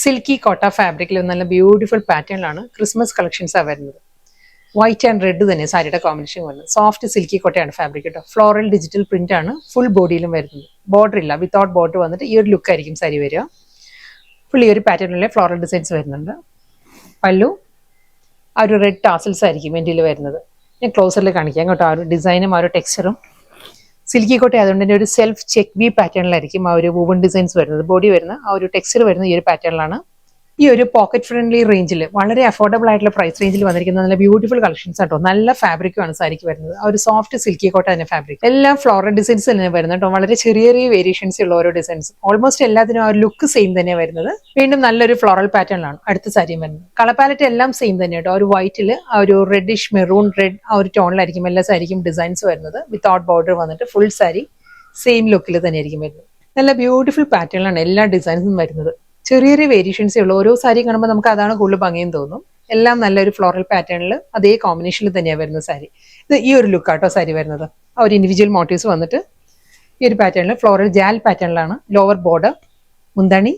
Silky കോട്ട ഫാബ്രിക്കിൽ നല്ല ബ്യൂട്ടിഫുൾ പാറ്റേണിലാണ് ക്രിസ്മസ് കളക്ഷൻസാണ് വരുന്നത്. വൈറ്റ് ആൻഡ് റെഡ് തന്നെ സാരിയുടെ കോമ്പിനേഷൻ വരുന്നത്. സോഫ്റ്റ് സിൽക്കി കോട്ടയാണ് ഫാബ്രിക് കേട്ടോ. ഫ്ലോറൽ ഡിജിറ്റൽ പ്രിന്റ് ആണ് ഫുൾ ബോഡിയിലും വരുന്നത്. ബോർഡർ ഇല്ല, വിത്തൗട്ട് ബോർഡർ വന്നിട്ട് ഈ ഒരു ലുക്ക് ആയിരിക്കും സാരി വരിക. ഫുൾ ഈ ഒരു പാറ്റേണിലെ ഫ്ലോറൽ ഡിസൈൻസ് വരുന്നുണ്ട്. പല്ലു ആ ഒരു റെഡ് ടാസൽസ് ആയിരിക്കും എൻഡിൽ വരുന്നത്. ഞാൻ ക്ലോസറിൽ കാണിക്കാം കേട്ടോ. ആ ഒരു ഡിസൈനും ആ ഒരു ടെക്സ്ചറും സിൽക്കി കോട്ട ആയതുകൊണ്ട് തന്നെ ഒരു സെൽഫ് ചെക്ക് വി പാറ്റേണിലായിരിക്കും ആ ഒരു വൂവൺ ഡിസൈൻസ് വരുന്നത്. ബോഡി വരുന്ന ആ ഒരു ടെക്സ്ചർ വരുന്ന ഈ ഒരു പാറ്റേണിലാണ്. ഈ ഒരു പോക്കറ്റ് ഫ്രണ്ട്ലി റേഞ്ചിൽ വളരെ അഫോർഡബിൾ ആയിട്ടുള്ള പ്രൈസ് റേഞ്ചിൽ വന്നിരിക്കുന്ന നല്ല ബ്യൂട്ടിഫുൾ കളക്ഷൻസ് ആട്ടോ. നല്ല ഫാബ്രിക്കുമാണ് സാരിക്ക് വരുന്നത്. ആ ഒരു സോഫ്റ്റ് സിൽക്കി കോട്ട തന്നെ ഫാബ്രിക്. എല്ലാം ഫ്ലോറൽ ഡിസൈൻസ് തന്നെ വരുന്നത് കേട്ടോ. വളരെ ചെറിയ ചെറിയ വേരിയേഷൻസ് ഉള്ള ഓരോ ഡിസൈൻസ്. ഓൾമോസ്റ്റ് എല്ലാത്തിനും ആ ഒരു ലുക്ക് സെയിം തന്നെയാണ് വരുന്നത്. വീണ്ടും നല്ലൊരു ഫ്ലോറൽ പാറ്റേണിലാണ് അടുത്ത സാരിയും വരുന്നത്. കളർ പാലറ്റ് എല്ലാം സെയിം തന്നെ കേട്ടോ. ഒരു വൈറ്റിൽ ആ ഒരു റെഡിഷ് മെറൂൺ റെഡ് ആ ഒരു ടോണിലായിരിക്കും എല്ലാ സാരിക്കും ഡിസൈൻസ് വരുന്നത്. വിത്തൗട്ട് ബോർഡർ വന്നിട്ട് ഫുൾ സാരി സെയിം ലുക്കിൽ തന്നെയായിരിക്കും വരുന്നത്. നല്ല ബ്യൂട്ടിഫുൾ പാറ്റേണിലാണ് എല്ലാ ഡിസൈൻസും വരുന്നത്. ചെറിയ ചെറിയ വേരിയേഷൻസേ ഉള്ളൂ. ഓരോ സാരി കാണുമ്പോൾ നമുക്ക് അതാണ് കൂടുതൽ ഭംഗിയും തോന്നും. എല്ലാം നല്ലൊരു ഫ്ലോറൽ പാറ്റേണിൽ അതേ കോമ്പിനേഷനിൽ തന്നെയാണ് വരുന്ന സാരി. ഇത് ഈ ഒരു ലുക്കാട്ടോ സാരി വരുന്നത്. ആ ഒരു ഇൻഡിവിജ്വൽ മോട്ടീവ്സ് വന്നിട്ട് ഈ ഒരു പാറ്റേണിൽ ഫ്ലോറൽ ജാൽ പാറ്റേണിലാണ്. ലോവർ ബോർഡർ, മുന്താണി,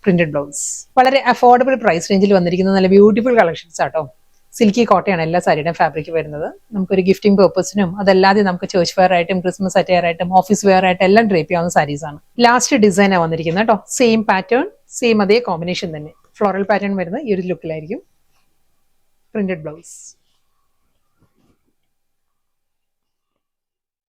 പ്രിന്റഡ് ബ്ലൗസ്. വളരെ അഫോർഡബിൾ പ്രൈസ് റേഞ്ചിൽ വന്നിരിക്കുന്ന നല്ല ബ്യൂട്ടിഫുൾ കളക്ഷൻസ് ആട്ടോ. സിൽക്കി കോട്ടയാണ് എല്ലാ സാരിയുടെയും ഫാബ്രിക് വരുന്നത്. നമുക്കൊരു ഗിഫ്റ്റിംഗ് പർപ്പസിനും അതല്ലാതെ നമുക്ക് ചേർച്ച് വെയർ ആയിട്ടും ക്രിസ്മസ് അറ്റയർ ആയിട്ടും ഓഫീസ് വെയർ ആയിട്ടും എല്ലാം ഡ്രേപ്പ് ചെയ്യാവുന്ന സാരീസ് ആണ്. ലാസ്റ്റ് ഡിസൈനാണ് വന്നിരിക്കുന്നത് കേട്ടോ. സെയിം പാറ്റേൺ, സെയിം അതേ കോമ്പിനേഷൻ തന്നെ. ഫ്ലോറൽ പാറ്റേൺ വരുന്ന ഈ ഒരു ലുക്കിലായിരിക്കും. Printed blouse.